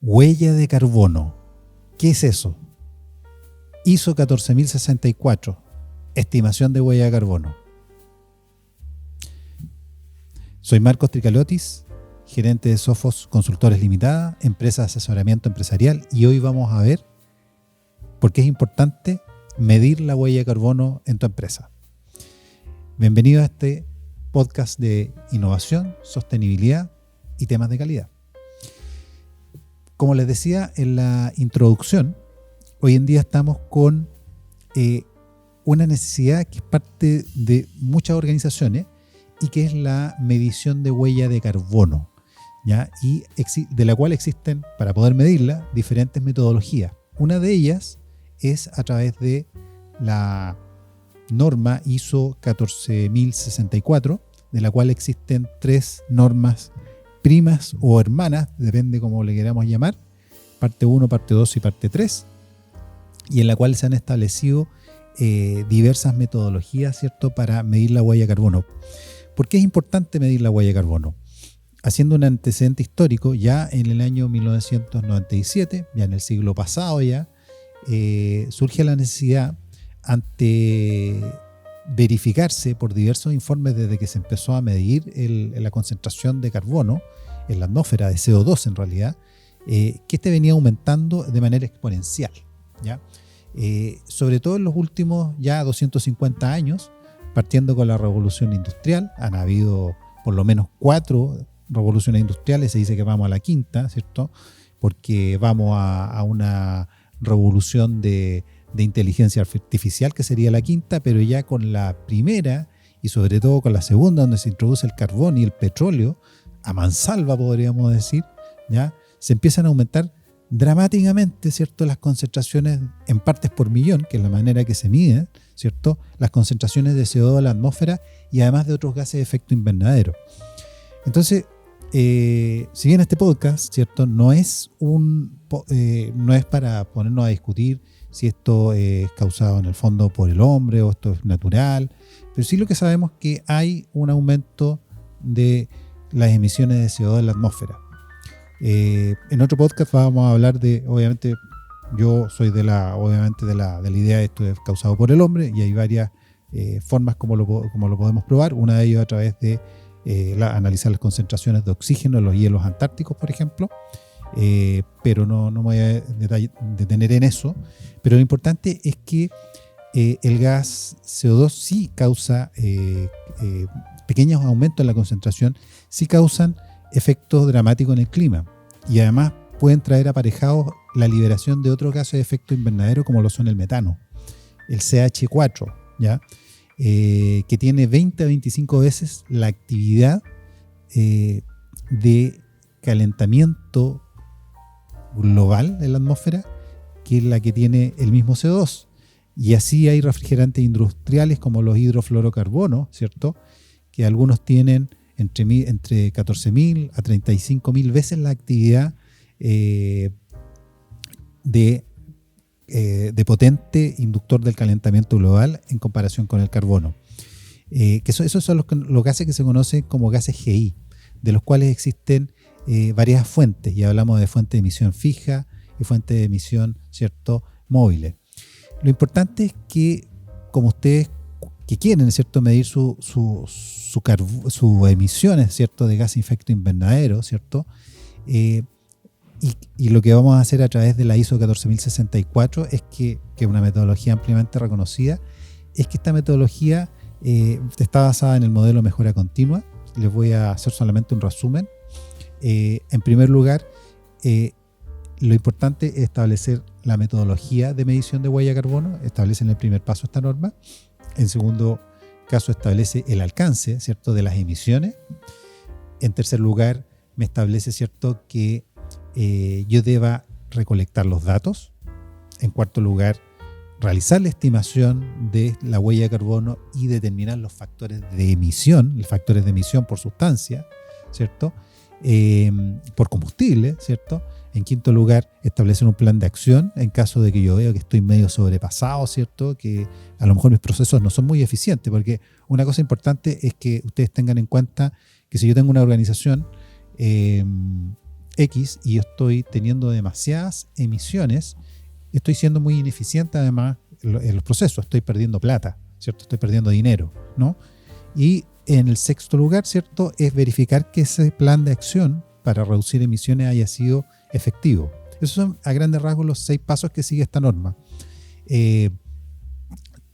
Huella de carbono. ¿Qué es eso? ISO 14064. Estimación de huella de carbono. Soy Marcos Tricalotis, gerente de Sofos Consultores Limitada, empresa de asesoramiento empresarial, y hoy vamos a ver por qué es importante medir la huella de carbono en tu empresa. Bienvenido a este podcast de innovación, sostenibilidad y temas de calidad. Como les decía en la introducción, hoy en día estamos con una necesidad que es parte de muchas organizaciones y que es la medición de huella de carbono, ¿ya? Y de la cual existen, para poder medirla, diferentes metodologías. Una de ellas es a través de la norma ISO 14064, de la cual existen 3 normas primas o hermanas, depende cómo le queramos llamar, parte 1, parte 2 y parte 3, y en la cual se han establecido diversas metodologías, ¿cierto?, para medir la huella de carbono. ¿Por qué es importante medir la huella de carbono? Haciendo un antecedente histórico, ya en el año 1997, ya en el siglo pasado ya, surge la necesidad ante verificarse por diversos informes desde que se empezó a medir la concentración de carbono en la atmósfera, de CO2 en realidad, que este venía aumentando de manera exponencial, ¿ya? Sobre todo en los últimos ya 250 años, partiendo con la revolución industrial. Han habido por lo menos 4 revoluciones industriales, se dice que vamos a la quinta, ¿cierto? Porque vamos a una revolución de inteligencia artificial, que sería la quinta, pero ya con la primera y sobre todo con la segunda, donde se introduce el carbón y el petróleo, a mansalva podríamos decir, ¿ya? Se empiezan a aumentar dramáticamente, ¿cierto?, las concentraciones en partes por millón, que es la manera que se mide, ¿cierto?, las concentraciones de CO2 en la atmósfera y además de otros gases de efecto invernadero. Entonces, si bien este podcast, ¿cierto?, no es para ponernos a discutir si esto es causado en el fondo por el hombre o esto es natural, pero sí lo que sabemos es que hay un aumento de las emisiones de CO2 en la atmósfera. En otro podcast vamos a hablar de, obviamente, yo soy de la idea de esto es causado por el hombre, y hay varias formas como lo podemos probar. Una de ellas a través de analizar las concentraciones de oxígeno en los hielos antárticos, por ejemplo, pero no me voy a detener en eso. Pero lo importante es que el gas CO2 sí causa pequeños aumentos en la concentración, sí causan efectos dramáticos en el clima, y además pueden traer aparejados la liberación de otros gases de efecto invernadero, como lo son el metano, el CH4, ¿ya? Que tiene 20 a 25 veces la actividad de calentamiento global en la atmósfera que la que tiene el mismo CO2. Y así hay refrigerantes industriales como los hidrofluorocarbonos, ¿cierto?, que algunos tienen entre 14.000 a 35.000 veces la actividad de potente inductor del calentamiento global en comparación con el carbono. Esos son los gases que se conocen como gases GI, de los cuales existen varias fuentes, y hablamos de fuente de emisión fija y fuente de emisión, ¿cierto?, móviles. Lo importante es que, como ustedes que quieren, ¿cierto?, medir sus emisiones, ¿cierto?, de gas de efecto invernadero, ¿cierto?, y lo que vamos a hacer a través de la ISO 14064 es que es una metodología ampliamente reconocida, es que esta metodología está basada en el modelo mejora continua. Les voy a hacer solamente un resumen. En primer lugar, lo importante es establecer la metodología de medición de huella de carbono. Establece en el primer paso esta norma. En segundo caso, establece el alcance, ¿cierto?, de las emisiones. En tercer lugar, me establece, ¿cierto?, que yo deba recolectar los datos. En cuarto lugar, realizar la estimación de la huella de carbono y determinar los factores de emisión por sustancia, ¿cierto?, por combustible, ¿cierto? En quinto lugar, establecer un plan de acción en caso de que yo vea que estoy medio sobrepasado, ¿cierto?, que a lo mejor mis procesos no son muy eficientes, porque una cosa importante es que ustedes tengan en cuenta que si yo tengo una organización X y yo estoy teniendo demasiadas emisiones, estoy siendo muy ineficiente además en los procesos, estoy perdiendo plata, ¿cierto? Estoy perdiendo dinero, ¿no? Y en el sexto lugar, ¿cierto?, es verificar que ese plan de acción para reducir emisiones haya sido efectivo. Esos son a grandes rasgos los 6 pasos que sigue esta norma.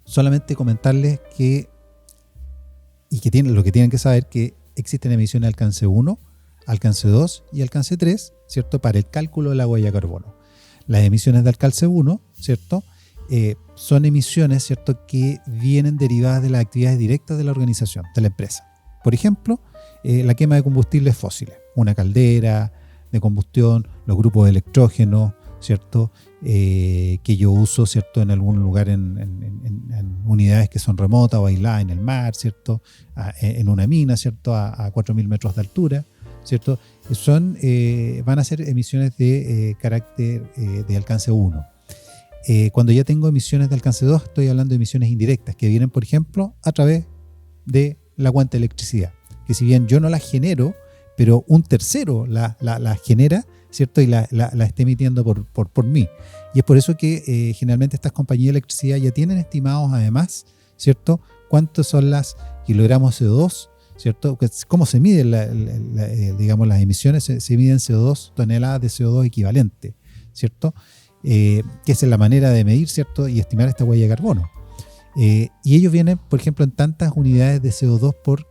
Solamente comentarles que, lo que tienen que saber, que existen emisiones de alcance 1, alcance 2 y alcance 3, ¿cierto?, para el cálculo de la huella de carbono. Las emisiones de alcance 1, ¿cierto?, son emisiones, ¿cierto?, que vienen derivadas de las actividades directas de la organización, de la empresa. Por ejemplo, la quema de combustibles fósiles, una caldera de combustión, los grupos de electrógeno, ¿cierto?, que yo uso, ¿cierto?, en algún lugar en unidades que son remotas o aisladas en el mar, ¿cierto?, en una mina, ¿cierto?, a 4.000 metros de altura, ¿cierto? Van a ser emisiones de carácter de alcance 1. Cuando ya tengo emisiones de alcance 2, estoy hablando de emisiones indirectas que vienen, por ejemplo, a través de la cuenta de electricidad, que si bien yo no las genero, pero un tercero la genera, ¿cierto?, y la está emitiendo por mí. Y es por eso que generalmente estas compañías de electricidad ya tienen estimados además, ¿cierto?, cuántos son las kilogramos de CO2, ¿cierto? ¿Cómo se miden digamos, las emisiones? Se miden CO2, toneladas de CO2 equivalente, ¿cierto? Que es la manera de medir, ¿cierto?, y estimar esta huella de carbono. Y ellos vienen, por ejemplo, en tantas unidades de CO2 por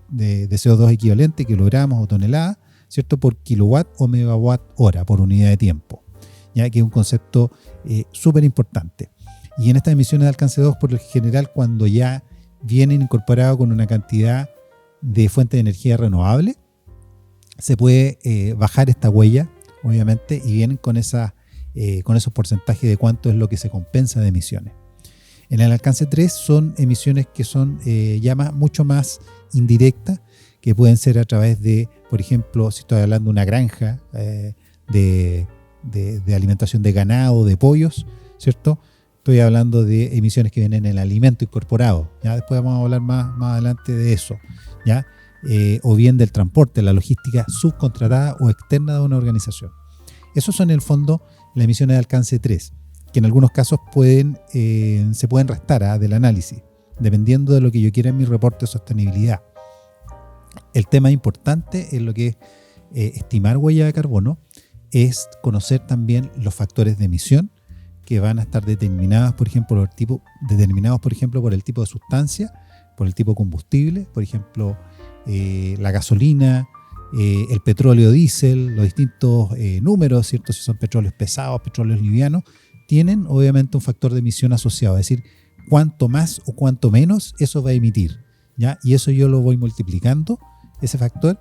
de CO2 equivalente, kilogramos o toneladas, ¿cierto?, por kilowatt o megawatt hora por unidad de tiempo, ya que es un concepto súper importante. Y en estas emisiones de alcance 2, por lo general, cuando ya vienen incorporados con una cantidad de fuente de energía renovable, se puede bajar esta huella, obviamente, y vienen con esos porcentajes de cuánto es lo que se compensa de emisiones. En el alcance 3 son emisiones que son mucho más indirectas, que pueden ser a través de, por ejemplo, si estoy hablando de una granja de alimentación de ganado, de pollos, ¿cierto? Estoy hablando de emisiones que vienen en el alimento incorporado, ¿ya? Después vamos a hablar más adelante de eso, ¿ya? O bien del transporte, la logística subcontratada o externa de una organización. Esos son en el fondo las emisiones de alcance 3, que en algunos casos se pueden restar del análisis, dependiendo de lo que yo quiera en mi reporte de sostenibilidad. El tema importante en lo que es estimar huella de carbono es conocer también los factores de emisión que van a estar determinados, por ejemplo, por el tipo de sustancia, por el tipo de combustible, por ejemplo, la gasolina, el petróleo diésel, los distintos números, ¿cierto? Si son petróleos pesados, petróleos livianos, tienen obviamente un factor de emisión asociado, es decir, cuánto más o cuánto menos eso va a emitir, ¿ya? Y eso yo lo voy multiplicando, ese factor,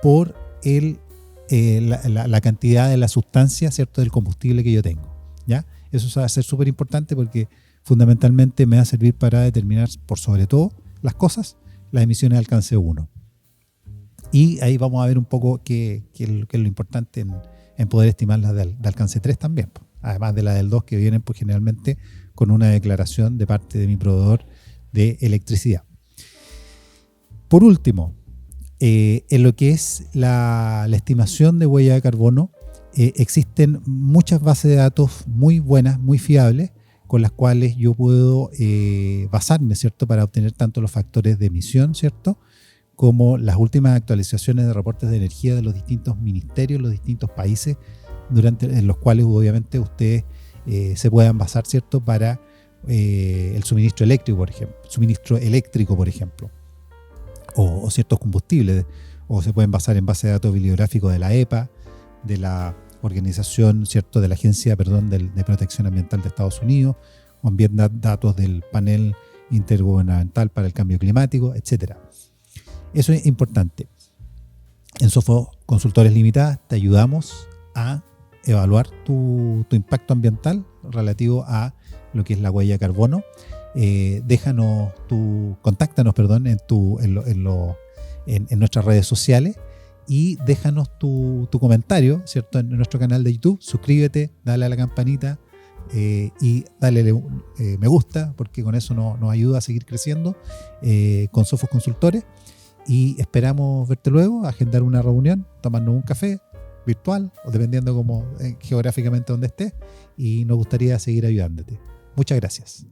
por la cantidad de la sustancia, ¿cierto?, del combustible que yo tengo, ¿ya? Eso va a ser súper importante porque fundamentalmente me va a servir para determinar, por sobre todo las cosas, las emisiones de alcance 1. Y ahí vamos a ver un poco qué es lo importante en poder estimar las de alcance 3 también, además de la del 2 que vienen pues, generalmente con una declaración de parte de mi proveedor de electricidad. Por último, en lo que es la estimación de huella de carbono, existen muchas bases de datos muy buenas, muy fiables, con las cuales yo puedo basarme, ¿cierto?, para obtener tanto los factores de emisión, ¿cierto?, como las últimas actualizaciones de reportes de energía de los distintos ministerios, los distintos países, en los cuales obviamente ustedes se puedan basar, ¿cierto?, para el suministro eléctrico, por ejemplo, o ciertos combustibles, o se pueden basar en base de datos bibliográficos de la EPA, de la organización, ¿cierto?, de la Agencia de Protección Ambiental de Estados Unidos, o bien datos del Panel Intergubernamental para el Cambio Climático, etc. Eso es importante. En Sofos Consultores Limitadas te ayudamos a evaluar tu impacto ambiental relativo a lo que es la huella de carbono. Contáctanos en nuestras redes sociales y déjanos tu comentario, ¿cierto?, en nuestro canal de YouTube. Suscríbete, dale a la campanita y dale me gusta, porque con eso nos ayuda a seguir creciendo con Sofos Consultores. Y esperamos verte luego, agendar una reunión, tomarnos un café virtual o dependiendo como geográficamente donde estés, y nos gustaría seguir ayudándote. Muchas gracias.